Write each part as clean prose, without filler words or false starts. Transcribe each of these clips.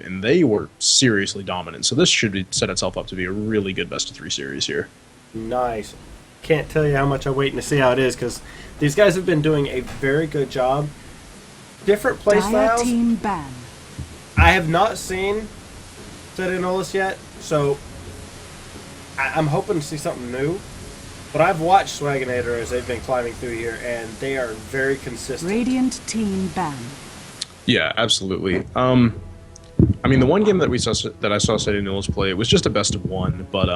and they were seriously dominant. So this should set itself up to be a really good best-of-3 series here. Nice. Can't tell you how much I'm waiting to see how it is, because these guys have been doing a very good job. Different play styles. Team ban. I have not seen Cede Nullis yet, so I'm hoping to see something new. But I've watched Swagenteiger as they've been climbing through here, and they are very consistent. Radiant team ban. Yeah, absolutely. I mean, the one game that I saw Cede Nullis play, it was just a best of 1, but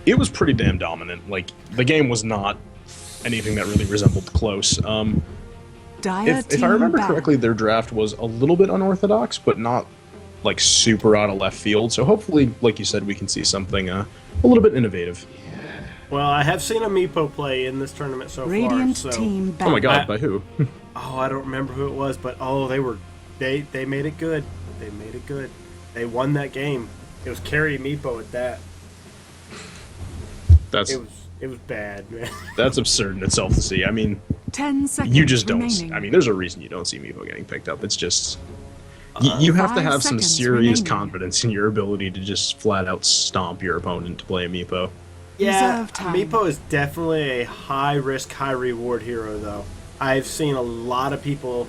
it was pretty damn dominant. Like, the game was not anything that really resembled close. If I remember correctly, their draft was a little bit unorthodox, but not like super out of left field. So hopefully, like you said, we can see something a little bit innovative. Well, I have seen a Meepo play in this tournament so Radiant far. So. Team ban. Oh my god, by who? Oh, I don't remember who it was, but they made it good. They made it good. They won that game. It was Carry Meepo at that. It was bad, man. That's absurd in itself to see. I mean, 10 seconds you just don't. remaining. I mean, there's a reason you don't see Meepo getting picked up. It's just you have to 5 have some seconds serious remaining. confidence in your ability to just flat out stomp your opponent to play a Meepo. Yeah, Reserve time. Meepo is definitely a high-risk, high-reward hero, though. I've seen a lot of people,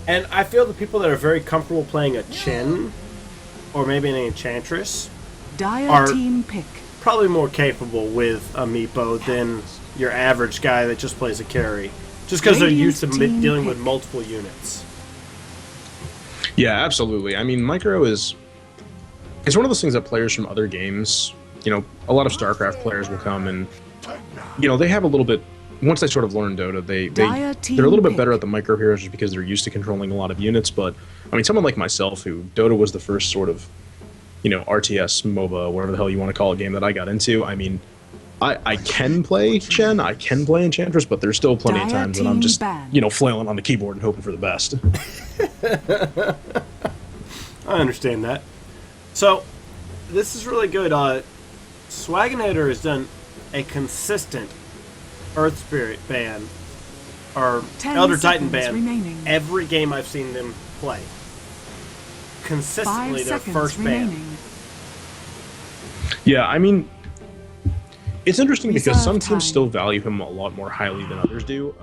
and I feel the people that are very comfortable playing a Chen, or maybe an Enchantress, Dire are team pick. probably more capable with a Meepo than your average guy that just plays a carry, just because they're used to Radiant team dealing with pick. multiple units. Yeah, absolutely. I mean, Micro is one of those things that players from other games, you know, a lot of StarCraft players will come and, you know, they have a little bit, once they sort of learn Dota, they're a little bit better at the micro heroes just because they're used to controlling a lot of units. But, I mean, someone like myself, who Dota was the first sort of, you know, RTS, MOBA, whatever the hell you want to call it, game that I got into, I mean, I can play Chen, I can play Enchantress, but there's still plenty of Dire times that I'm team just, ban. you know, flailing on the keyboard and hoping for the best. I understand that. So, this is really good. Swagenteiger has done a consistent Earth Spirit ban, or 10 Elder Titan seconds ban, remaining. every game I've seen them play. Consistently 5 their seconds first ban. remaining. Yeah, I mean, it's interesting because Reserve some time. teams still value him a lot more highly than others do.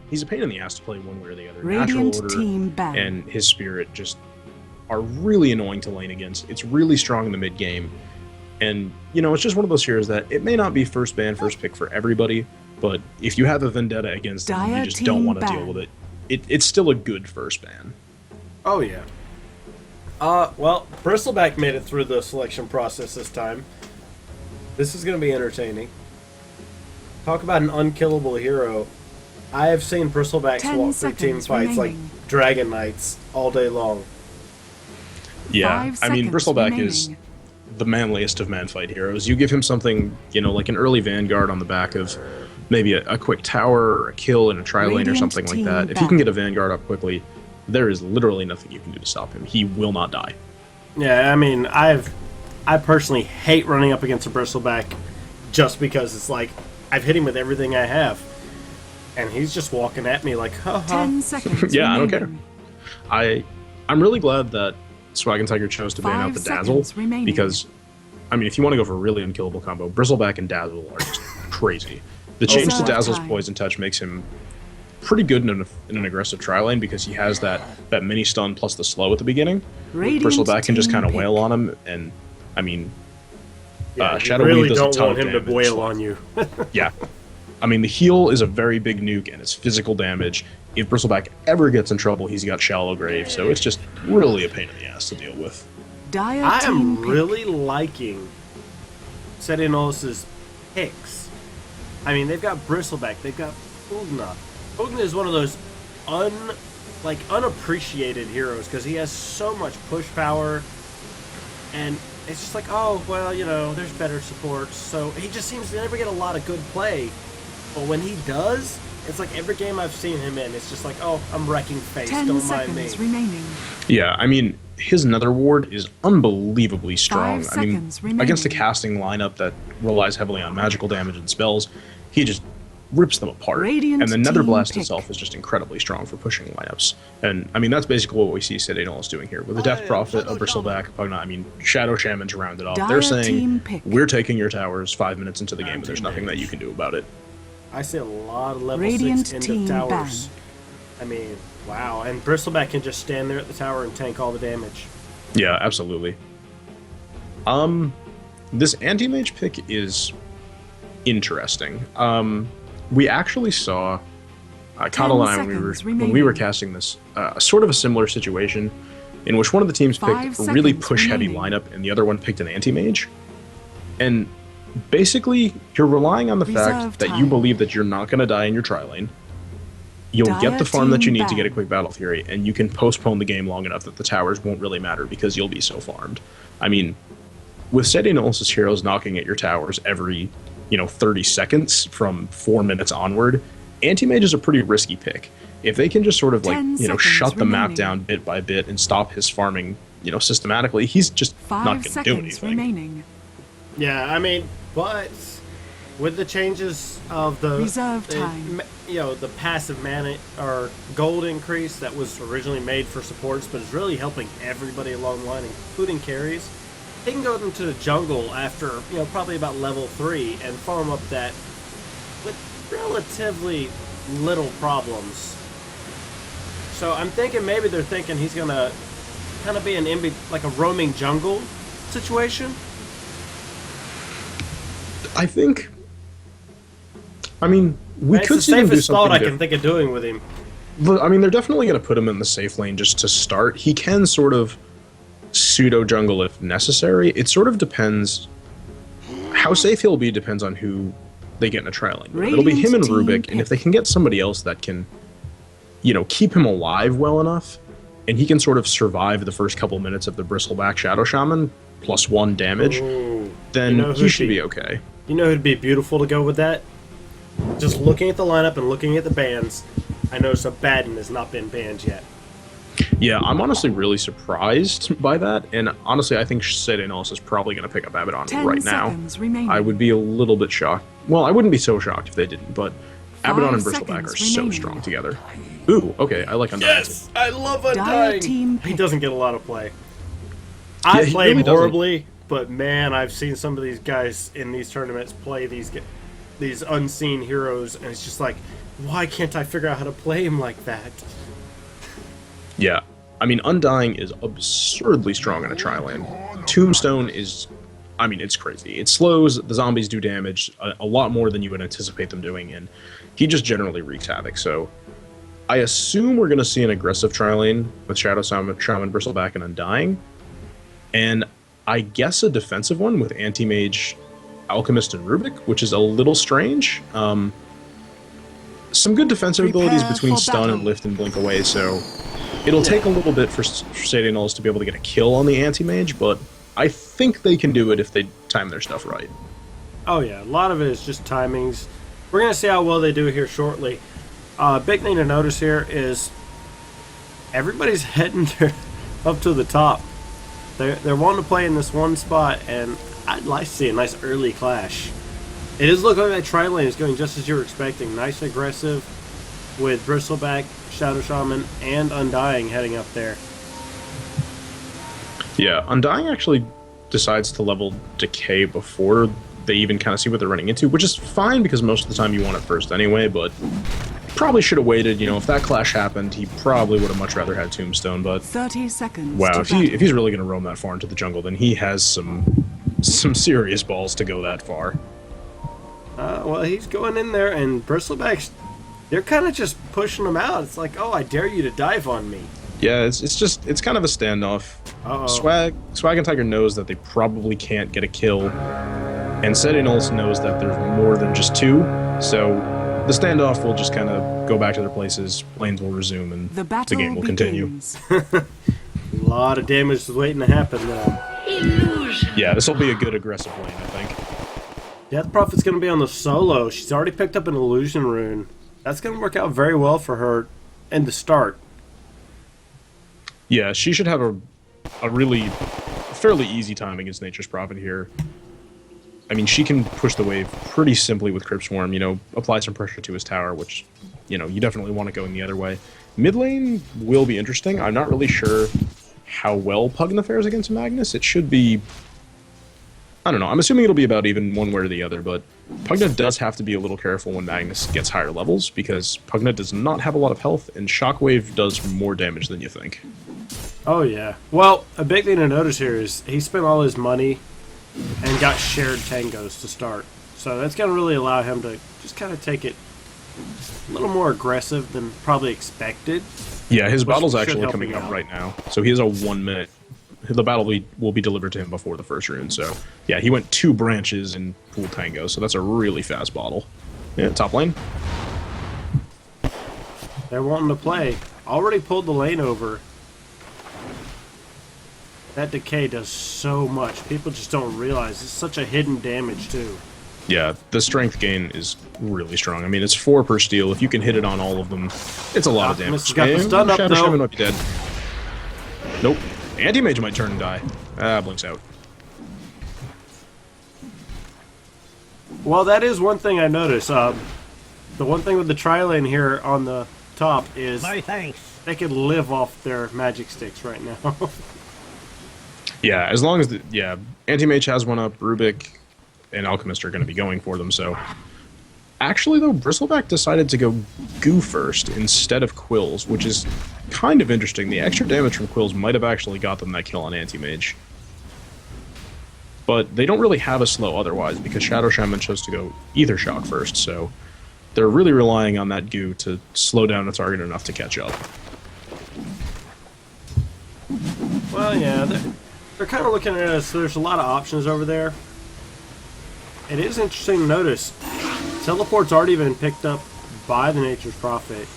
He's a pain in the ass to play one way or the other. Radiant Natural Order team ban. and his Spirit just are really annoying to lane against. It's really strong in the mid game. And, you know, it's just one of those heroes that it may not be first ban, first pick for everybody, but if you have a vendetta against him, Dire you just team don't want to ban. deal with it. It's still a good first ban. Oh, yeah. Well, Bristleback made it through the selection process this time. This is going to be entertaining. Talk about an unkillable hero. I have seen Bristlebacks 10 walk through team seconds fights remaining. like Dragon Knights all day long. Yeah, 5 I mean, seconds Bristleback is remaining. the manliest of man-fight heroes. You give him something, you know, like an early Vanguard on the back of maybe a quick tower or a kill in a tri-lane or Radiant something like team that. If you ban. can get a Vanguard up quickly, there is literally nothing you can do to stop him. He will not die. Yeah, I mean, I personally hate running up against a Bristleback just because it's like, I've hit him with everything I have. And he's just walking at me like, ha ha. 10 seconds Yeah, I don't remaining. care. I'm really glad that Swagenteiger chose to ban 5 out the Dazzle, seconds remaining. because, I mean, if you want to go for a really unkillable combo, Bristleback and Dazzle are just crazy. The change to Reserve Dazzle's time. Poison Touch makes him pretty good in an aggressive tri-lane because he has that mini stun plus the slow at the beginning. Radiant Bristleback can just team kind of pick. wail on him, and, I mean, Yeah, Shadow you really Weave does a don't ton want of him to damage. wail on you. Yeah. I mean, the heal is a very big nuke, and it's physical damage. If Bristleback ever gets in trouble, he's got Shallow Grave, so it's just really a pain in the ass to deal with. Dire I team am pick. really liking Cede Nullis' picks. I mean, they've got Bristleback, they've got Ugna. Ugna is one of those unappreciated heroes because he has so much push power, and it's just like, oh, well, you know, there's better supports, so he just seems to never get a lot of good play. But when he does, it's like every game I've seen him in, it's just like, oh, I'm wrecking face, 10 don't mind me. seconds remaining. Yeah, I mean, his Nether Ward is unbelievably strong. 5 I mean, seconds remaining. against a casting lineup that relies heavily on magical damage and spells, he just rips them apart. Radiant And the Nether team Blast pick. itself is just incredibly strong for pushing lineups. And I mean, that's basically what we see Cede Nullis doing here. With a Death Prophet, a Bristleback, Pugna, I mean, Shadow Shaman to round it off. Dire They're team saying, pick. we're taking your towers 5 minutes into the game, and there's nothing that you can do about it. I see a lot of level Radiant 6 end team of towers. I mean, wow. And Bristleback can just stand there at the tower and tank all the damage. Yeah, absolutely. This anti-mage pick is interesting. We actually saw Coddle and I when we were casting this sort of a similar situation in which one of the teams picked a really push-heavy lineup and the other one picked an anti-mage. And basically, you're relying on the fact that you believe that you're not going to die in your tri-lane. You'll get the farm that you need to get a quick battle theory, and you can postpone the game long enough that the towers won't really matter because you'll be so farmed. I mean, with Cede Nullis' heroes knocking at your towers every, 30 seconds from 4 minutes onward, anti-mage is a pretty risky pick. If they can just sort of shut the map down bit by bit and stop his farming, systematically, he's just not going to do anything. Remaining. Yeah, I mean, but with the changes of the Reserve time. The passive mana or gold increase that was originally made for supports, but is really helping everybody along the line, including carries. They can go into the jungle after probably about level 3 and farm up that with relatively little problems. So I'm thinking maybe they're thinking he's gonna kind of be like a roaming jungle situation. We could see them do something safest thought I different. can think of doing with him. But, they're definitely going to put him in the safe lane just to start. He can sort of pseudo-jungle if necessary. It sort of depends. How safe he'll be depends on who they get in a tri-lane. It'll be him and Rubik, and if they can get somebody else that can, keep him alive well enough, and he can sort of survive the first couple minutes of the Bristleback Shadow Shaman, +1 damage, then he should be okay. You know who'd be beautiful to go with that? Just looking at the lineup and looking at the bans, I noticed Abaddon has not been banned yet. Yeah, I'm honestly really surprised by that, and honestly, I think Cede Nullis is probably going to pick up Abaddon right now. I would be a little bit shocked. Well, I wouldn't be so shocked if they didn't, but Abaddon and Bristleback are so strong together. Ooh, okay, I like Undying. Yes! I love Undying! He doesn't get a lot of play. Yeah, I play really horribly, but man, I've seen some of these guys in these tournaments play these unseen heroes, and it's just like, why can't I figure out how to play him like that? Yeah, Undying is absurdly strong in a tri-lane. Tombstone is, it's crazy. It slows, the zombies do damage a lot more than you would anticipate them doing, and he just generally wreaks havoc. So I assume we're going to see an aggressive tri-lane with Shadow Shaman, Bristleback, and Undying, and I guess a defensive one with Anti-Mage, Alchemist, and Rubik, which is a little strange. Some good defensive abilities between Stun and Lift and Blink Away, so it'll take a little bit for Cede Nullis to be able to get a kill on the Anti-Mage, but I think they can do it if they time their stuff right. Oh yeah, a lot of it is just timings. We're going to see how well they do here shortly. Big thing to notice here is everybody's heading up to the top. They're wanting to play in this one spot, and I'd like to see a nice early clash. It is looking like that tri-lane is going just as you were expecting. Nice and aggressive with Bristleback, Shadow Shaman, and Undying heading up there. Yeah, Undying actually decides to level Decay before they even kind of see what they're running into, which is fine because most of the time you want it first anyway, but probably should have waited. If that clash happened, he probably would have much rather had Tombstone, but 30 seconds. Wow, if he's really going to roam that far into the jungle, then he has some serious balls to go that far. Well, he's going in there, and Bristleback's, they're kind of just pushing him out. It's like, oh, I dare you to dive on me. Yeah, it's kind of a standoff. Swagenteiger knows that they probably can't get a kill, and Cede Nullis knows that there's more than just two, so the standoff will just kind of go back to their places, lanes will resume, and the game will continue. A lot of damage is waiting to happen now. Yeah, this will be a good aggressive lane, I think. Death Prophet's going to be on the solo. She's already picked up an illusion rune. That's going to work out very well for her in the start. Yeah, she should have a really fairly easy time against Nature's Prophet here. I mean, she can push the wave pretty simply with Crypt Swarm, you know, apply some pressure to his tower, which, you know, you definitely want it going the other way. Mid lane will be interesting. I'm not really sure how well Pugna fares against Magnus. It should be... I don't know. I'm assuming it'll be about even one way or the other, but Pugna does have to be a little careful when Magnus gets higher levels, because Pugna does not have a lot of health, and Shockwave does more damage than you think. Oh, yeah. Well, a big thing to notice here is he spent all his money and got shared tangos to start. So that's going to really allow him to just kind of take it a little more aggressive than probably expected. Yeah, his battle's actually coming up right now. So he has a 1 minute. The battle will be delivered to him before the first rune. So, yeah, he went 2 branches in pool tango. So that's a really fast bottle. Yeah, top lane. They're wanting to play. Already pulled the lane over. That decay does so much. People just don't realize. It's such a hidden damage, too. Yeah, the strength gain is really strong. I mean, it's 4 per steal. If you can hit it on all of them, it's a lot of damage. Got the stun up, Shadow though. Shaman might be dead. Nope. Anti-Mage might turn and die. Ah, blinks out. Well, that is one thing I noticed. The one thing with the tri-lane here on the top is they could live off their magic sticks right now. Yeah, as long as Anti-Mage has one up, Rubik and Alchemist are going to be going for them, so... Actually, though, Bristleback decided to go Goo first instead of Quills, which is kind of interesting. The extra damage from Quills might have actually got them that kill on Anti-Mage. But they don't really have a slow otherwise, because Shadow Shaman chose to go Ether Shock first, so they're really relying on that Goo to slow down a target enough to catch up. Well, yeah, they're kind of looking at it as there's a lot of options over there. It is interesting to notice, Teleport's already been picked up by the Nature's Prophet,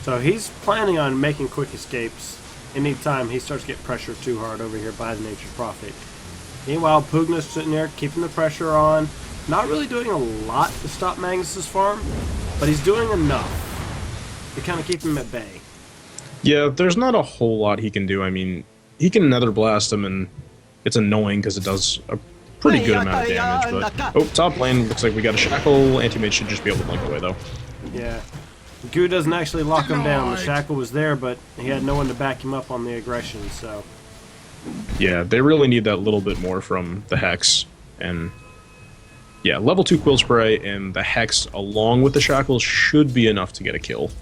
so he's planning on making quick escapes anytime he starts to get pressured too hard over here by the Nature's Prophet. Meanwhile, Pugna's sitting there keeping the pressure on, not really doing a lot to stop Magnus's farm, but he's doing enough to kind of keep him at bay. Yeah, there's not a whole lot he can do. I mean, he can Nether Blast him, and it's annoying because it does a pretty good amount of damage, but... Oh, top lane, looks like we got a Shackle. Anti-Mage should just be able to blink away, though. Yeah. Goo doesn't actually lock him down. The Shackle was there, but he had no one to back him up on the aggression, so... Yeah, they really need that little bit more from the Hex, and... Yeah, level 2 Quill Spray and the Hex, along with the Shackles, should be enough to get a kill.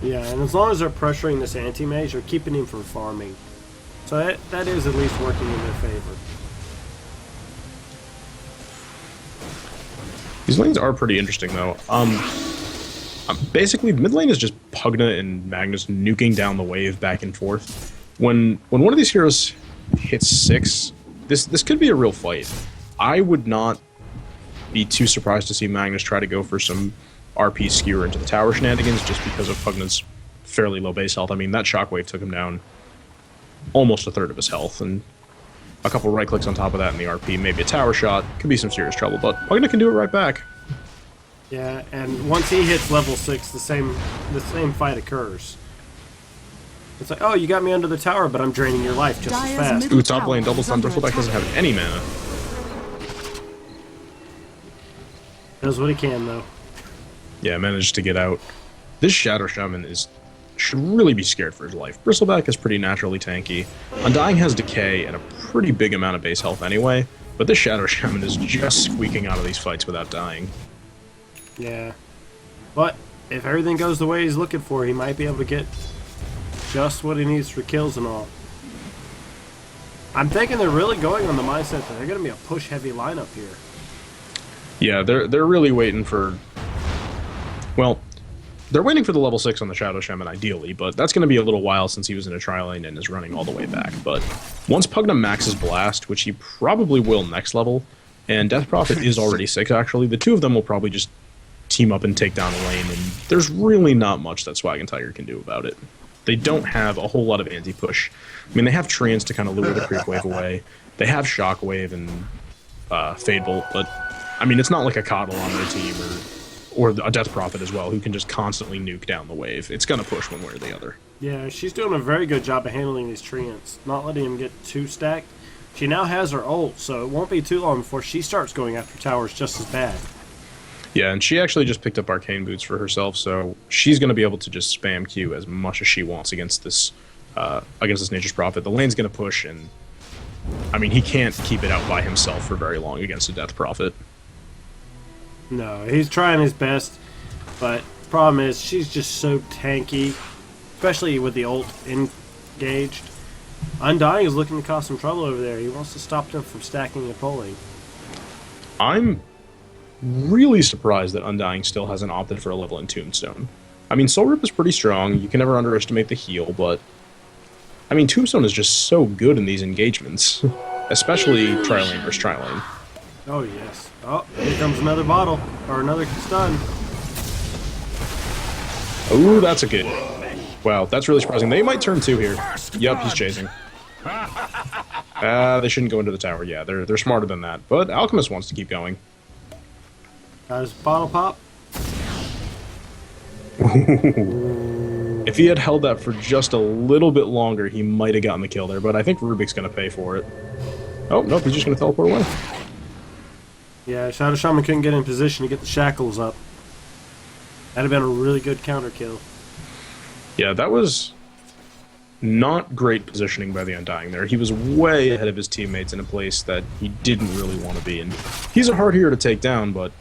Yeah, and as long as they're pressuring this Anti-Mage, they're keeping him from farming. So that is at least working in their favor. These lanes are pretty interesting, though. Basically, mid lane is just Pugna and Magnus nuking down the wave back and forth. When one of these heroes hits 6, this could be a real fight. I would not be too surprised to see Magnus try to go for some RP skewer into the tower shenanigans just because of Pugna's fairly low base health. I mean, that shockwave took him down almost a third of his health, and a couple right clicks on top of that in the RP, maybe a tower shot, could be some serious trouble, but Pugna can do it right back. Yeah, and once he hits level 6, the same fight occurs. It's like, oh, you got me under the tower, but I'm draining your life just as fast. Ooh, top lane, double stun, Bristleback doesn't have any mana. Does what he can, though. Yeah, managed to get out. This Shadow Shaman should really be scared for his life. Bristleback is pretty naturally tanky. Undying has decay and a pretty big amount of base health anyway, but this Shadow Shaman is just squeaking out of these fights without dying. Yeah. But if everything goes the way he's looking for, he might be able to get just what he needs for kills and all. I'm thinking they're really going on the mindset that they're going to be a push-heavy lineup here. Yeah, they're really waiting for... Well, they're waiting for the level 6 on the Shadow Shaman, ideally, but that's going to be a little while since he was in a tri-lane and is running all the way back. But once Pugna maxes Blast, which he probably will next level, and Death Prophet is already 6, actually, the two of them will probably just team up and take down a lane, and there's really not much that Swagenteiger can do about it. They don't have a whole lot of anti-push. I mean, they have Treants to kind of lure the creep wave away. They have Shockwave and Fade Bolt, but I mean, it's not like a Coddle on their team or a Death Prophet as well, who can just constantly nuke down the wave. It's going to push one way or the other. Yeah, she's doing a very good job of handling these Treants, not letting him get too stacked. She now has her ult, so it won't be too long before she starts going after towers just as bad. Yeah, and she actually just picked up Arcane Boots for herself, so she's going to be able to just spam Q as much as she wants against this Nature's Prophet. The lane's going to push, and I mean, he can't keep it out by himself for very long against a Death Prophet. No, he's trying his best, but the problem is she's just so tanky, especially with the ult engaged. Undying is looking to cause some trouble over there. He wants to stop them from stacking and pulling. I'm really surprised that Undying still hasn't opted for a level in Tombstone. I mean, Soul Rip is pretty strong. You can never underestimate the heal, but I mean, Tombstone is just so good in these engagements, especially Tri-Lane versus Tri-Lane. Oh, yes. Oh, here comes another bottle, or another stun. Oh, that's a good. Wow, that's really surprising. They might turn 2 here. Yep, he's chasing. They shouldn't go into the tower. Yeah, they're smarter than that. But Alchemist wants to keep going. Got his bottle pop. If he had held that for just a little bit longer, he might have gotten the kill there. But I think Rubik's going to pay for it. Oh, nope, he's just going to teleport away. Yeah, Shadow Shaman couldn't get in position to get the shackles up. That'd have been a really good counter kill. Yeah, that was not great positioning by the Undying there. He was way ahead of his teammates in a place that he didn't really want to be in. He's a hard hero to take down, but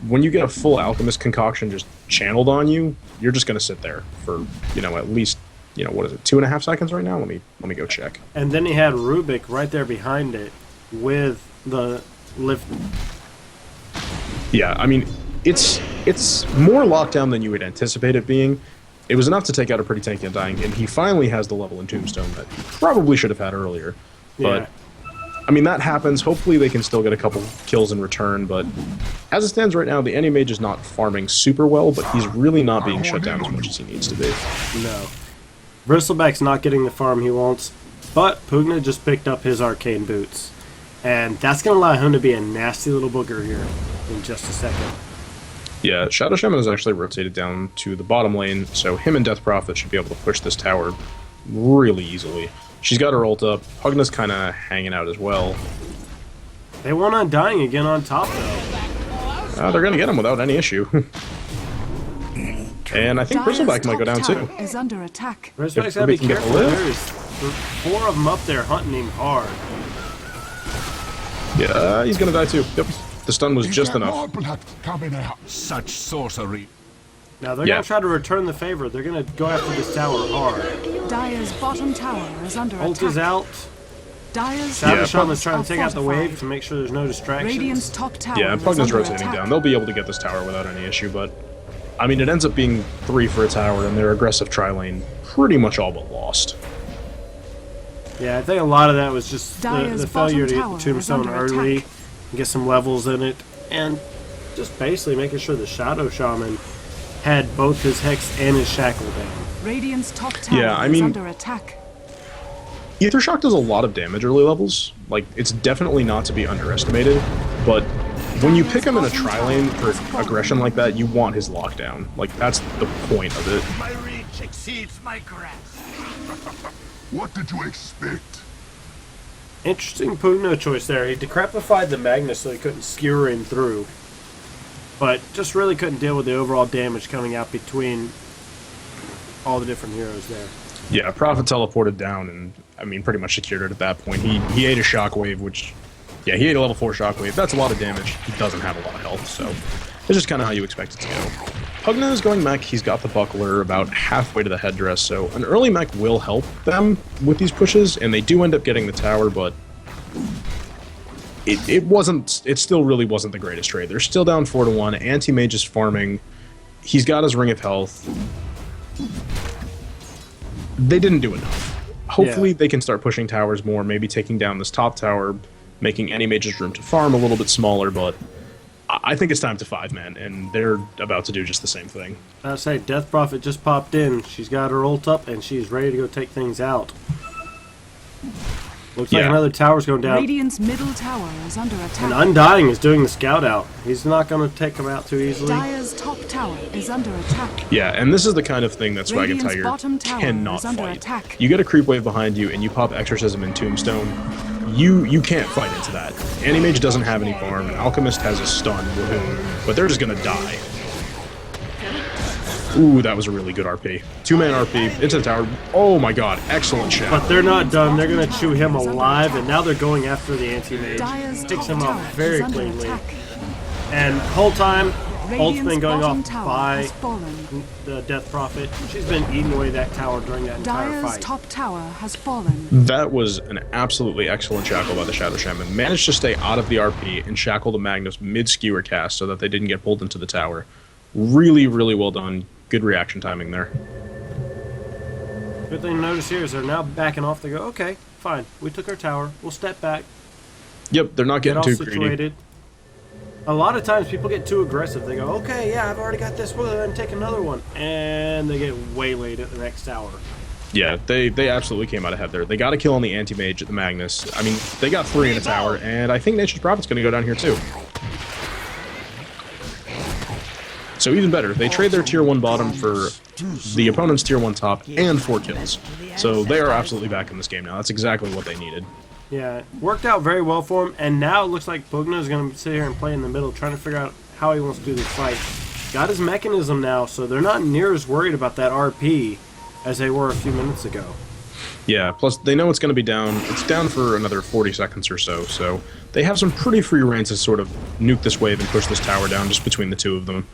when you get a full Alchemist concoction just channeled on you, you're just going to sit there for, at least, what is it, 2.5 seconds right now? Let me go check. And then he had Rubik right there behind it with the lift. Yeah, I mean, it's more lockdown than you would anticipate it being. It was enough to take out a pretty tanky Undying, and he finally has the level in Tombstone that he probably should have had earlier. But, I mean, that happens. Hopefully they can still get a couple kills in return, but as it stands right now, the Anti-Mage is not farming super well, but he's really not being shut down as much as he needs to be. No. Bristleback's not getting the farm he wants, but Pugna just picked up his Arcane Boots. And that's going to allow him to be a nasty little booger here in just a second. Yeah, Shadow Shaman is actually rotated down to the bottom lane, so him and Death Prophet should be able to push this tower really easily. She's got her ult up. Pugna's kind of hanging out as well. They want Undying again on top, though. They're going to get him without any issue. And I think Bristleback might go down too. Is under attack. Bristleback's got to be careful. There's 4 of them up there hunting him hard. Yeah, he's going to die too. Yep. The stun was just enough. Such sorcery. Now they're going to try to return the favor. They're going to go after this tower hard. Dire's bottom tower is under ult attack. is out. Dire's Shadow Shaman's trying to take out the wave to make sure there's no distractions. Radiant's top tower Yeah, is Pugna's under rotating attack. down. They'll be able to get this tower without any issue, but I mean, it ends up being 3 for a tower, and their aggressive tri-lane pretty much all but lost. Yeah, I think a lot of that was just Dire's the failure to get bottom the tower is Tombstone under early, attack. and get some levels in it, and just basically making sure the Shadow Shaman had both his Hex and his Shackle down. Radiant's top tower Yeah, I is mean, under attack. Ether Shock does a lot of damage early levels. Like, it's definitely not to be underestimated, but when you pick him in a tri-lane for aggression like that, you want his lockdown. Like, that's the point of it. My reach exceeds my grasp. What did you expect? Interesting Pugna choice there. He decrepified the Magnus so he couldn't skewer him through, but just really couldn't deal with the overall damage coming out between all the different heroes there. Yeah, Prophet teleported down and, I mean, pretty much secured it at that point. He ate a shockwave, which, yeah, he ate a level 4 shockwave. That's a lot of damage. He doesn't have a lot of health, so it's just kind of how you expect it to go. Pugna is going mech. He's got the buckler about halfway to the headdress, so an early mech will help them with these pushes, and they do end up getting the tower, but it still really wasn't the greatest trade. They're still down 4-1. Anti-Mage is farming. He's got his Ring of Health. They didn't do enough. Hopefully they can start pushing towers more, maybe taking down this top tower, making Anti-Mage's room to farm a little bit smaller, but I think it's time to 5-man, and they're about to do just the same thing. I say, Death Prophet just popped in. She's got her ult up, and she's ready to go take things out. Looks like another tower's going down. Radiant's middle tower is under attack. And Undying is doing the scout out. He's not going to take him out too easily. Dire's top tower is under attack. Yeah, and this is the kind of thing that Radiant's bottom Swagenteiger tower cannot is under fight. attack. You get a creep wave behind you, and you pop Exorcism and Tombstone, you can't fight into that. Anti-Mage doesn't have any farm, Alchemist has a stun, but they're just gonna die. Ooh, that was a really good RP. 2-man RP, into the tower. Oh my god, excellent shot. But they're not done. They're going to chew him alive, and now they're going after the anti-mage. Dire's Takes top him tower off very is under cleanly. attack. And whole time, ult's Radiant's been going bottom off tower by has fallen. the Death Prophet. She's been eating away that tower during that entire Dire's fight. top tower has fallen. That was an absolutely excellent shackle by the Shadow Shaman. Managed to stay out of the RP and shackle the Magnus mid-skewer cast so that they didn't get pulled into the tower. Really, really well done. Good reaction timing there. Good thing to notice here is they're now backing off. They go, okay, fine. We took our tower. We'll step back. Yep, they're not Get getting all too greedy. situated. A lot of times people get too aggressive. They go, okay, yeah, I've already got this. We'll go ahead and take another one. And they get waylaid at the next tower. Yeah, they absolutely came out ahead there. They got a kill on the anti-mage at the Magnus. I mean, they got 3 in a tower, and I think Nature's Prophet's going to go down here too. So even better, they trade their tier 1 bottom for the opponent's tier 1 top and 4 kills. So they are absolutely back in this game now. That's exactly what they needed. Yeah, worked out very well for him, and now it looks like Bugna is going to sit here and play in the middle, trying to figure out how he wants to do this fight. Got his mechanism now, so they're not near as worried about that RP as they were a few minutes ago. Yeah, plus they know it's going to be down. It's down for another 40 seconds or so, so they have some pretty free reign to sort of nuke this wave and push this tower down just between the two of them.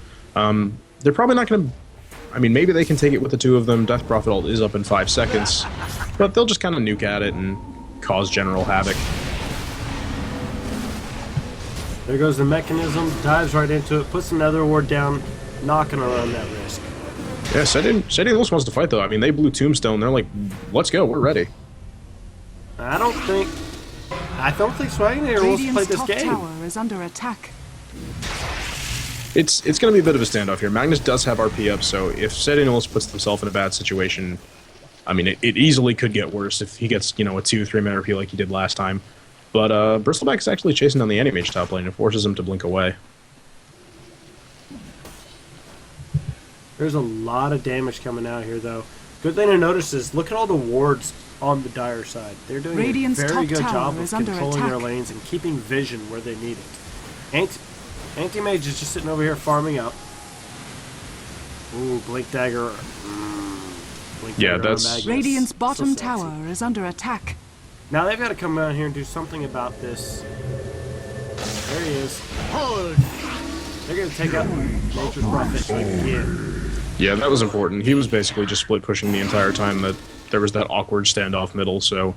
They're probably not going to... I mean, maybe they can take it with the two of them. Death Prophet ult is up in 5 seconds, but they'll just kind of nuke at it and cause general havoc. There goes the mechanism, dives right into it, puts another ward down, knocking around that risk. Yeah, Cede almost wants to fight, though. I mean, they blew Tombstone. They're like, let's go, we're ready. I don't think Swagenteiger wants to play Radiant's this top game. tower is under attack. It's going to be a bit of a standoff here. Magnus does have RP up, so if Cede puts himself in a bad situation, I mean, it easily could get worse if he gets, you know, a 2-3-man RP like he did last time. But Bristleback is actually chasing down the anti-mage top lane and forces him to blink away. There's a lot of damage coming out here, though. Good thing to notice is, look at all the wards on the Dire side. They're doing Radiant's a very top good tower job of is under controlling their attack. lanes and keeping vision where they need it. Anti-Mage is just sitting over here farming up. Ooh, Blink Dagger. Blink Yeah, Dagger on that's- Magnus. Radiant's So bottom sexy. tower is under attack. Now they've got to come down here and do something about this. There he is. They're going to take out Nature's Prophet again. Yeah, that was important. He was basically just split pushing the entire time that there was that awkward standoff middle, so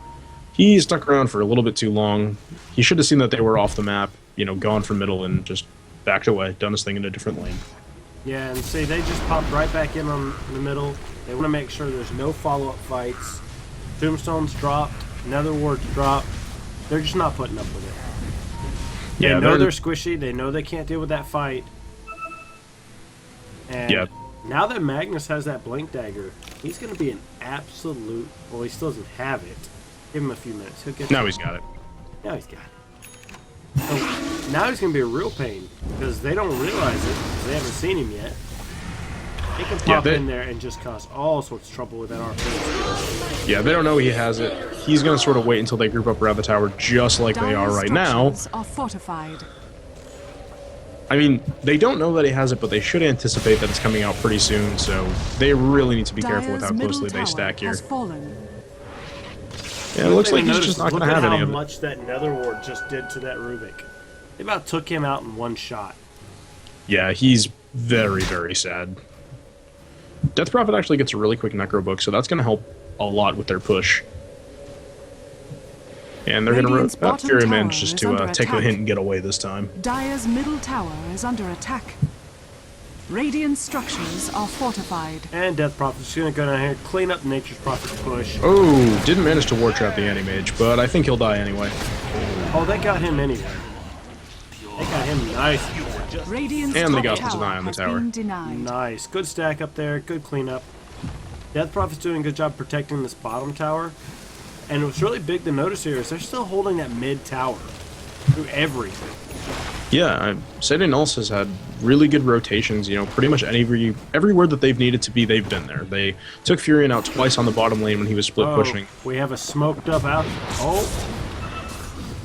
he stuck around for a little bit too long. He should have seen that they were off the map, you know, gone for middle and just backed away, done his thing in a different lane. Yeah, and see, they just popped right back in on the middle. They want to make sure there's no follow-up fights. Tombstone's dropped, Nether Ward's dropped. They're just not putting up with it. They Yeah, know they're squishy. They know they can't deal with that fight. And Yeah. now that Magnus has that Blink Dagger, he's going to be an absolute... Well, he still doesn't have it. Give him a few minutes. He'll get Now he's got it. Now he's got it. So now he's going to be a real pain because they don't realize it because they haven't seen him yet. He can pop in there and just cause all sorts of trouble with that RP. Yeah, they don't know he has it. He's going to sort of wait until they group up around the tower just like they are Dire's right now. structures are fortified. I mean, they don't know that he has it, but they should anticipate that it's coming out pretty soon, so they really need to be careful with Dire's how middle closely they tower stack here. has fallen. Yeah, it looks like he's Notice- just not going to look have at any how of it. much that Nether Ward just did to that Rubik. They about took him out in one shot. Yeah, he's very, very sad. Death Prophet actually gets a really quick Necro book, so that's going to help a lot with their push. And they're going Radiant's to... bottom Fury tower manages is to under take the attack. hint and get away this time. Dire's middle tower is under attack. Radiant structures are fortified. And Death Prophet's going to go down here, clean up Nature's Prophet's push. Oh, didn't manage to ward trap the anti-mage, but I think he'll die anyway. Oh, they got him anyway. They got him nice. Radiant's And they top got the deny on the has tower. been denied. Nice. Good stack up there. Good cleanup. Death Prophet's doing a good job protecting this bottom tower. And what's really big to notice here is they're still holding that mid tower through everything. Yeah, Cede Nullis has had really good rotations, you know, pretty much everywhere that they've needed to be, they've been there. They took Furion out twice on the bottom lane when he was split pushing. We have a smoked up out. Oh.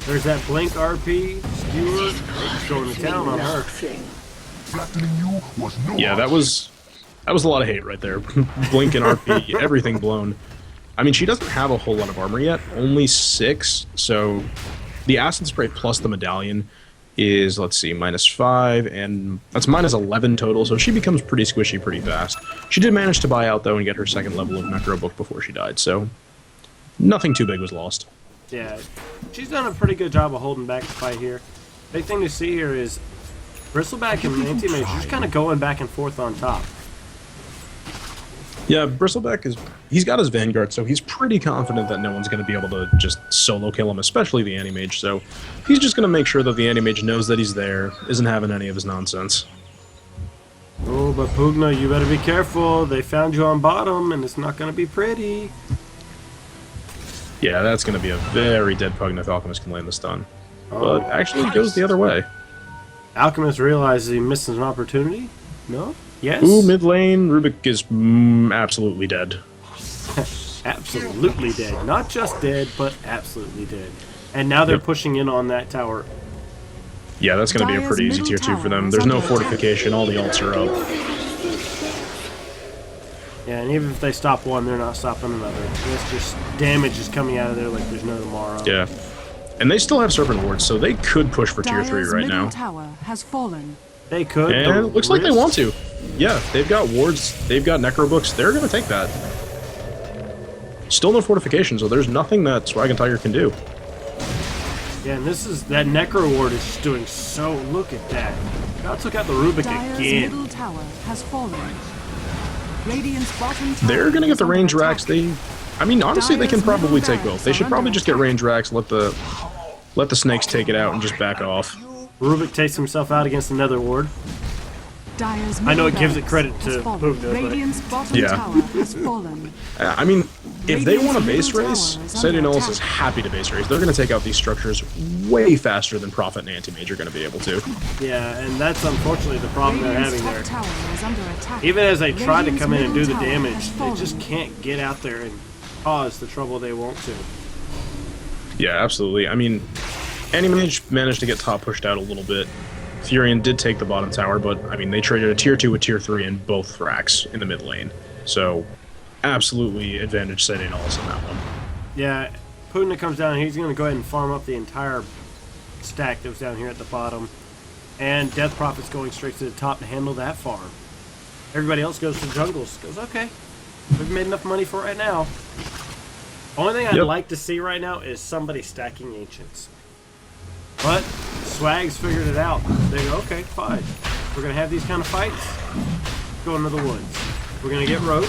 There's that Blink RP, Skewer. They're just going to town on her. Flattening you was no Yeah, that was a lot of hate right there. Blink and RP, everything blown. I mean, she doesn't have a whole lot of armor yet, only 6. So the acid spray plus the medallion is, let's see, -5, and that's -11 total. So she becomes pretty squishy pretty fast. She did manage to buy out though and get her second level of Necro Book before she died. So nothing too big was lost. Yeah, she's done a pretty good job of holding back the fight here. Big thing to see here is Bristleback and Anti-Mage are just kind of going back and forth on top. Yeah, Bristleback he's got his Vanguard, so he's pretty confident that no one's going to be able to just solo kill him, especially the Anti-Mage. So he's just going to make sure that the Anti-Mage knows that he's there, isn't having any of his nonsense. Oh, but Pugna, you better be careful. They found you on bottom, and it's not going to be pretty. Yeah, that's going to be a very dead Pugna if Alchemist can land the stun. Oh. But actually it goes the other way. Alchemist realizes he misses an opportunity? No? Yes? Ooh, mid lane, Rubik is absolutely dead. Absolutely dead. Not just dead, but absolutely dead. And now they're pushing in on that tower. Yeah, that's going to be a pretty easy tier 2 for them. There's no fortification, all the ults are up. Yeah, and even if they stop one, they're not stopping another. It's just damage is coming out of there like there's no tomorrow. Yeah. And they still have Serpent Wards, so they could push for tier 3 right now. Tower has fallen. They could. And it looks like they want to. Yeah, they've got wards, they've got Necro Books, they're going to take that. Still no fortification, so there's nothing that Swagenteiger can do. Yeah, and that Necro Ward is just doing so. Look at that. God took out the Rubik Dire's again. middle tower has fallen. Radiant's bottom tower They're going to get the is range under racks. attack. I mean, honestly, they can Dire's probably middle take both. They barracks should are probably under just get attack. range racks, let the snakes take it out and just back off. Rubik takes himself out against the Nether Ward. Dire's I know it middle gives it barracks credit has to fallen. Pugna, but- Radiant's bottom Yeah. tower has fallen. I mean, if they want to base middle race, tower is Cede under Nullis attack. is happy to base race. They're going to take out these structures way faster than Prophet and Anti-Mage are going to be able to. Yeah, and that's unfortunately the problem they're Radiant's having top there. tower is under attack. Even as they try to Radiant's come in and do middle the tower damage, has they fallen. just can't get out there and cause the trouble they want to. Yeah, absolutely. I mean, Anti-Mage managed to get top pushed out a little bit. Furion did take the bottom tower, but, I mean, they traded a tier 2 with tier 3 in both racks in the mid lane. So, absolutely advantage Cede Nullis on that one. Yeah, Pugna comes down, he's going to go ahead and farm up the entire stack that was down here at the bottom. And Death Prophet's going straight to the top to handle that farm. Everybody else goes to jungles. Goes, okay, we've made enough money for it right now. Only thing I'd like to see right now is somebody stacking Ancients. But Swag's figured it out. They go, okay, fine. We're going to have these kind of fights. Go into the woods. We're going to get Roach.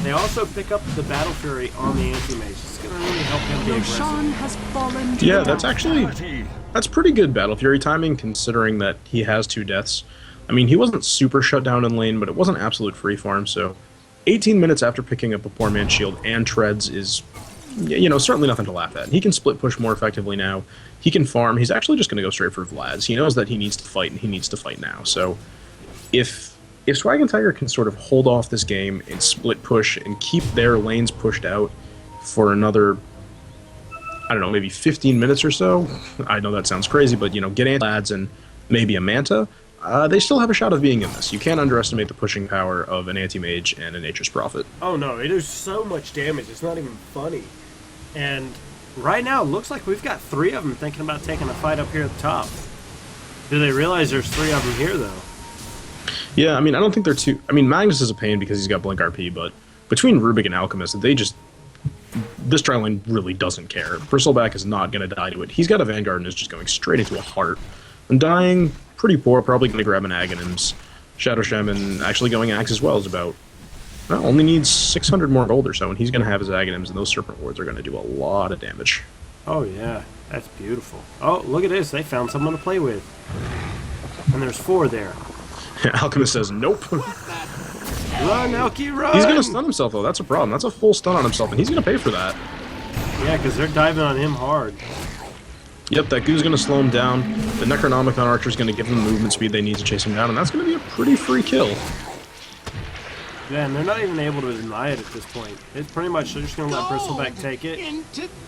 They also pick up the Battle Fury on the Anti-Mage. It's going to really help him be Roshan aggressive. has fallen to Yeah, the that's dark actually... That's pretty good Battle Fury timing, considering that he has 2 deaths. I mean, he wasn't super shut down in lane, but it wasn't absolute free farm, so 18 minutes after picking up a poor man's shield and treads is, you know, certainly nothing to laugh at. He can split push more effectively now. He can farm. He's actually just going to go straight for Vlad's. He knows that he needs to fight, and he needs to fight now. So if Swagenteiger can sort of hold off this game and split push and keep their lanes pushed out for another, I don't know, maybe 15 minutes or so. I know that sounds crazy, but, you know, get Lads and maybe a Manta, they still have a shot of being in this. You can't underestimate the pushing power of an Anti-Mage and a Nature's Prophet. Oh no, it does so much damage, it's not even funny. And right now, it looks like we've got 3 of them thinking about taking a fight up here at the top. Do they realize there's 3 of them here, though? Yeah, I mean, I don't think they're too... I mean, Magnus is a pain because he's got Blink RP, but between Rubik and Alchemist, they just... This tri lane really doesn't care. Bristleback is not going to die to it. He's got a Vanguard and is just going straight into a heart. And dying, pretty poor, probably going to grab an Aghanims. Shadow Shaman actually going Axe as well is about... Well, only needs 600 more gold or so, and he's going to have his Aghanims, and those Serpent Wards are going to do a lot of damage. Oh yeah, that's beautiful. Oh, look at this, they found someone to play with. And there's 4 there. Alchemist says, nope. Run, Elky, run! He's going to stun himself, though. That's a problem. That's a full stun on himself, and he's going to pay for that. Yeah, because they're diving on him hard. Yep, that goo's going to slow him down. The Necronomicon Archer is going to give him the movement speed they need to chase him down, and that's going to be a pretty free kill. Yeah, and they're not even able to deny it at this point. It's pretty much they're just going to let Bristleback take it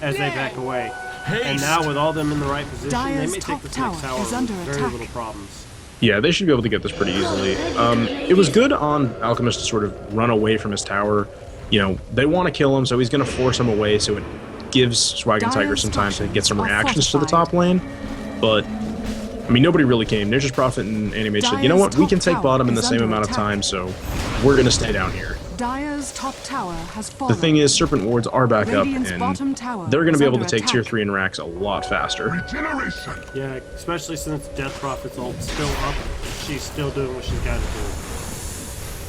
as they back away. And now with all them in the right position, they Dire's may take top this tower next tower is with under very attack. little problems. Yeah, they should be able to get this pretty easily. It was good on Alchemist to sort of run away from his tower. You know, they want to kill him, so he's going to force him away, so it gives Swagenteiger some time to get some reactions to the top lane. But, I mean, nobody really came. Nature's Prophet and Animate said, you know what, we can take bottom in the same amount of time, so we're going to stay down here. Dire's top tower has fallen. The thing is, Serpent Wards are back up, Radiant's bottom and tower they're going to is be able to under take tier attack. 3 and racks a lot faster. Regeneration. Yeah, especially since Death Prophet's ult's still up. She's still doing what she's got to do.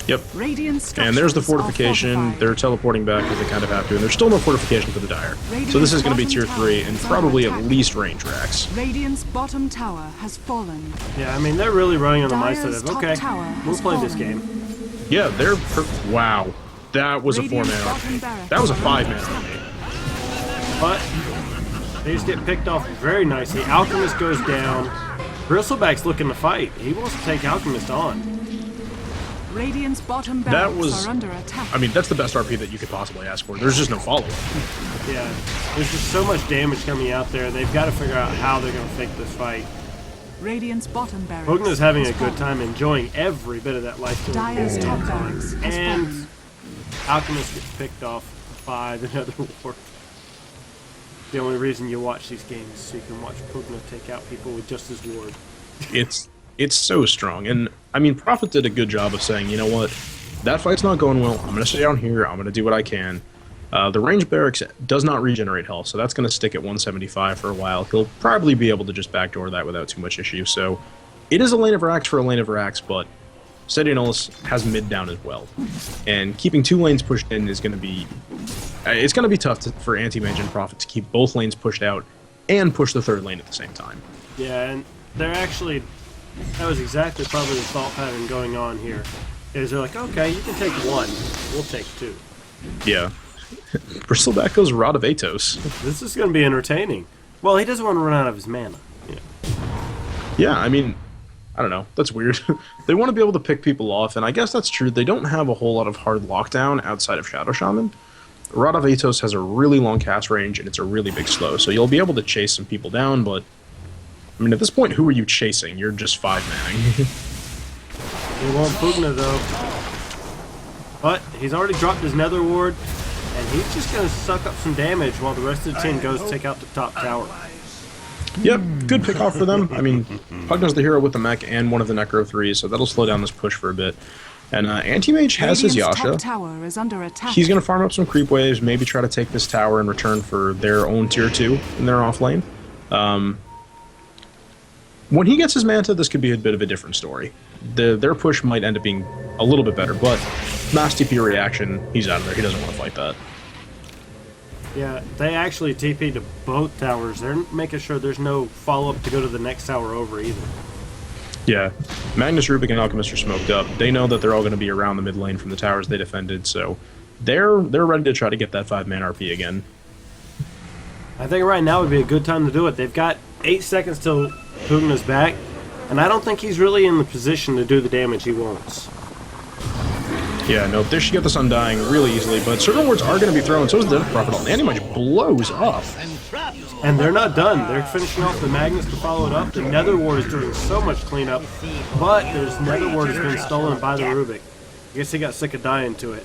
Yep. Radiant And there's the structures are fortification. fortified. They're teleporting back because they kind of have to, and there's still no fortification for the Dire. So this is going to be tier 3 and probably at least range racks. Radiant's bottom tower has fallen. Yeah, I mean, they're really running on the Dire's mindset of, top okay, tower we'll has play this fallen. game. Yeah, they're... Wow. That was a Radiant's 4-mana bottom army. barracks That was a are under 5-mana attack. army. But they just get picked off very nicely. Alchemist goes down. Bristleback's looking to fight. He wants to take Alchemist on. Radiant's bottom That barracks was... are under attack. I mean, that's the best RP that you could possibly ask for. There's just no follow-up. Yeah, there's just so much damage coming out there. They've got to figure out how they're going to fake this fight. Radiant's bottom barracks. Pugna's having a has good fallen. time enjoying every bit of that life steal. Dire's top barracks has And fallen. Alchemist gets picked off by another ward. The only reason you watch these games is so you can watch Pugna take out people with just his ward. It's so strong. And, I mean, Prophet did a good job of saying, you know what? That fight's not going well. I'm going to stay down here. I'm going to do what I can. The range barracks does not regenerate health, so that's going to stick at 175 for a while. He'll probably be able to just backdoor that without too much issue. So it is a lane of racks for a lane of racks, but Cede Nullis has mid down as well. And keeping 2 lanes pushed in is going to be... It's going to be tough for Anti-Mage and Prophet to keep both lanes pushed out and push the 3rd lane at the same time. Yeah, and they're actually... That was exactly probably the thought pattern going on here. Is they're like, okay, you can take 1. We'll take 2. Yeah. Bristleback goes Rod of Atos. This is going to be entertaining. Well, he doesn't want to run out of his mana. Yeah. Yeah, I mean, I don't know. That's weird. They want to be able to pick people off, and I guess that's true. They don't have a whole lot of hard lockdown outside of Shadow Shaman. Rod of Atos has a really long cast range, and it's a really big slow, so you'll be able to chase some people down, but... I mean, at this point, who are you chasing? You're just 5-manning. They won't Pugna, though. But he's already dropped his Nether Ward, and he's just going to suck up some damage while the rest of the team goes take out the top tower. Yep, good pick off for them. I mean, Pugna's the hero with the mech and one of the Necro 3s, so that'll slow down this push for a bit. And Anti-Mage has his Radiant's Yasha. top tower is under attack. He's going to farm up some creep waves, maybe try to take this tower in return for their own tier 2 in their off lane. When he gets his Manta, this could be a bit of a different story. Their push might end up being a little bit better, but mass TP reaction, he's out of there. He doesn't want to fight that. Yeah, they actually TP to both towers. They're making sure there's no follow-up to go to the next tower over either. Yeah, Magnus, Rubik, and Alchemist are smoked up. They know that they're all going to be around the mid lane from the towers they defended, so they're ready to try to get that 5-man RP again. I think right now would be a good time to do it. They've got 8 seconds till Pugna's back, and I don't think he's really in the position to do the damage he wants. Yeah, no, they should get this Undying really easily, but certain wards are going to be thrown, so is the Death Prophet. And Anti-Mage blows up. And they're not done. They're finishing off the Magnus to follow it up. The Nether Ward is doing so much cleanup, but there's Nether Ward has been stolen by the Rubik. I guess he got sick of dying to it.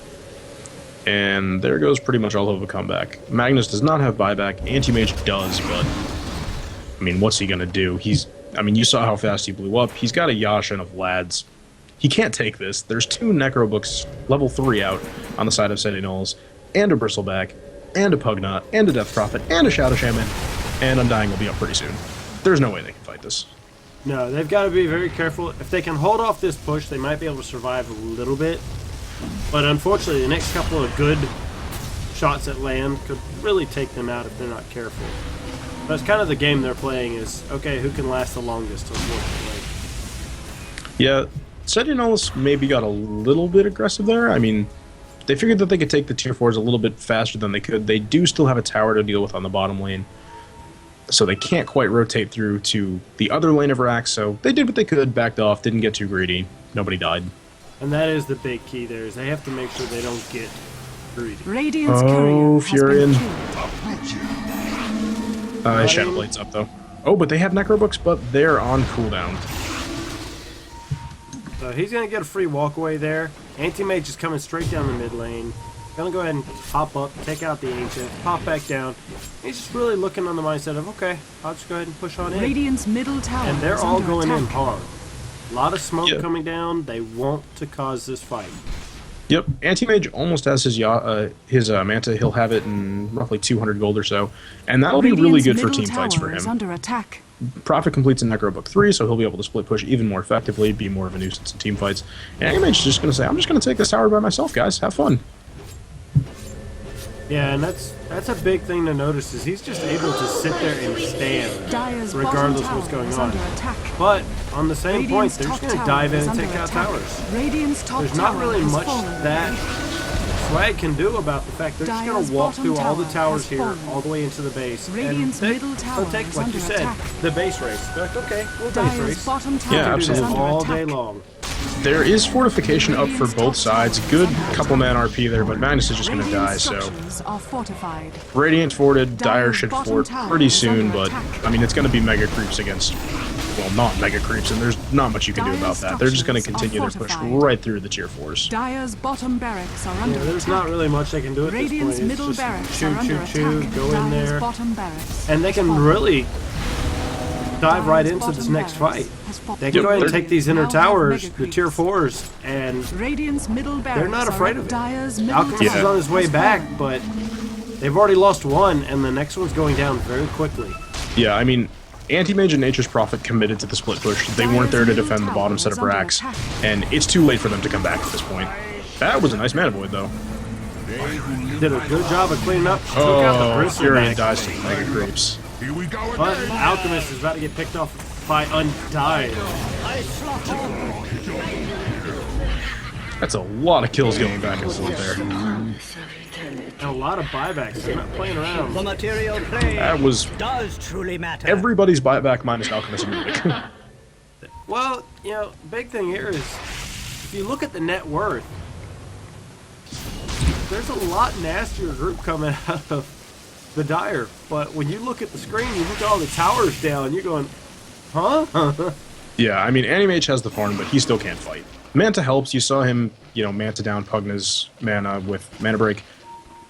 And there goes pretty much all of a comeback. Magnus does not have buyback. Anti-Mage does, but... I mean, what's he going to do? I mean, you saw how fast he blew up. He's got a Yasha and a Vlad's. He can't take this. There's 2 Necro Books, level 3 out on the side of Cede Nullis, and a Bristleback, and a Pugna, and a Death Prophet, and a Shadow Shaman, and Undying will be up pretty soon. There's no way they can fight this. No, they've got to be very careful. If they can hold off this push, they might be able to survive a little bit. But unfortunately, the next couple of good shots at land could really take them out if they're not careful. That's kind of the game they're playing is, okay, who can last the longest, unfortunately. Yeah, Cede Nullis maybe got a little bit aggressive there. I mean, they figured that they could take the tier 4s a little bit faster than they could. They do still have a tower to deal with on the bottom lane, so they can't quite rotate through to the other lane of racks, so they did what they could, backed off, didn't get too greedy. Nobody died. And that is the big key there, is they have to make sure they don't get greedy. Radiant's Oh, courier has been Furion. killed. Shadow Blade's up, though. Oh, but they have Necro Books, but they're on cooldown. So he's going to get a free walkaway there. Anti-Mage is coming straight down the mid lane. Gonna go ahead and hop up, take out the Ancient, pop back down. He's just really looking on the mindset of, okay, I'll just go ahead and push on in. Radiant's middle tower And they're is all under going in attack. hard. A lot of smoke Yeah. coming down. They want to cause this fight. Yep, Anti-Mage almost has his Manta. He'll have it in roughly 200 gold or so, and that'll be really Radiant's good for middle team fights for tower is him. under attack. Prophet completes in Necro Book 3, so he'll be able to split push even more effectively, be more of a nuisance in team fights. And Anti-Mage is just going to say, I'm just going to take this tower by myself, guys. Have fun. Yeah, and that's a big thing to notice is he's just able to sit there and stand Dyer's regardless bottom of what's tower going is on. under attack. But on the same point, Radiant's they're just top going to tower dive in is and under take out attack. towers. Radiant's top There's not tower really has much fallen. that Swag can do about the fact they're just going Dyer's to walk bottom through all the tower towers has here, fallen. all the way into the base. Radiant's and middle tower they'll take, is like you under said, attack. the base race. They're like, okay, we'll base Dyer's race. bottom tower Yeah, Do is this absolutely. under all attack. day long. There is fortification up for both sides. Good couple man RP there, but Magnus is just going to die, Radiant so... structures are fortified. Radiant forted, Dire Dyer's should bottom fort tower pretty is soon, under but attack. I mean, it's going to be mega creeps against, well, not mega creeps, and there's not much you can do about Dyer's that. They're just going to structures are continue to push fortified. right through the tier 4s. Dyer's bottom barracks are under Yeah, there's attack. not really much they can do at this point. Radiant's It's middle just barracks shoot, are under shoot, shoot, attack. go in Dyer's there. bottom barracks And they has can fallen. really dive right Dyer's into this bottom next barracks fight. has fallen. They can go ahead and they're- take these inner Now have towers, mega the tier creeps. 4s, and Radiant's middle barracks they're not are afraid at of it. Dyer's middle Alchemist is tower on his way has back, fallen. but they've already lost one, and the next one's going down very quickly. Yeah, I mean, Anti-Mage and Nature's Prophet committed to the split push. They weren't there to defend the bottom set of racks, and it's too late for them to come back at this point. That was a nice mana void, though. Did a good job of cleaning up. Took out the Oh, bristle Furion back. dies to the mega creeps. Here we go But again. Alchemist is about to get picked off by Undying. That's a lot of kills going back and forth there. And a lot of buybacks. They're not playing around. The material play That was does truly matter. everybody's buyback minus Alchemist and Rubik. Well, you know, big thing here is if you look at the net worth, there's a lot nastier group coming out of the Dire. But when you look at the screen, you look at all the towers down, you're going, huh? Yeah, I mean, Anti-Mage has the farm, but he still can't fight. Manta helps. You saw him, you know, Manta down Pugna's mana with Mana Break.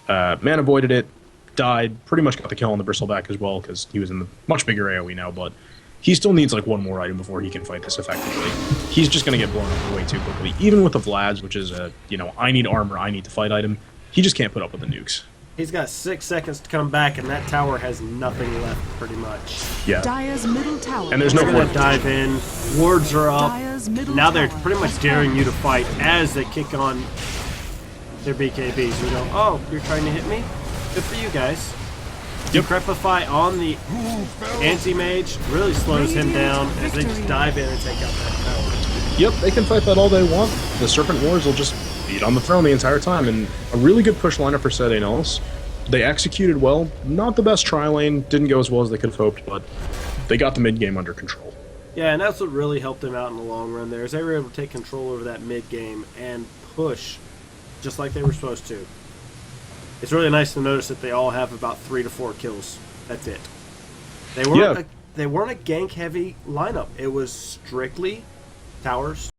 Mana voided it, died, pretty much got the kill on the Bristleback as well, because he was in the much bigger AoE now, but he still needs like one more item before he can fight this effectively. He's just going to get blown up way too quickly. Even with the Vlads, which is a, you know, I need armor, I need to fight item, he just can't put up with the nukes. He's got 6 seconds to come back, and that tower has nothing left, pretty much. Yeah. Dyer's middle tower. And there's no They're going point. to dive in. Wards are up. Dyer's middle Now they're tower pretty much has daring fallen. you to fight as they kick on their BKBs. You go, oh, you're trying to hit me? Good for you guys. Yep. Decrepify on the anti-mage really slows him down as they just dive in and take out that tower. Yep, they can fight that all they want. The Serpent Wars will just beat on the throne the entire time, and a really good push lineup for Cede and Nullis. They executed well. Not the best tri-lane, didn't go as well as they could have hoped, but they got the mid-game under control. Yeah, and that's what really helped them out in the long run there, is they were able to take control over that mid-game and push just like they were supposed to. It's really nice to notice that they all have about 3 to 4 kills. That's it. They weren't Yeah. they weren't a gank-heavy lineup. It was strictly towers,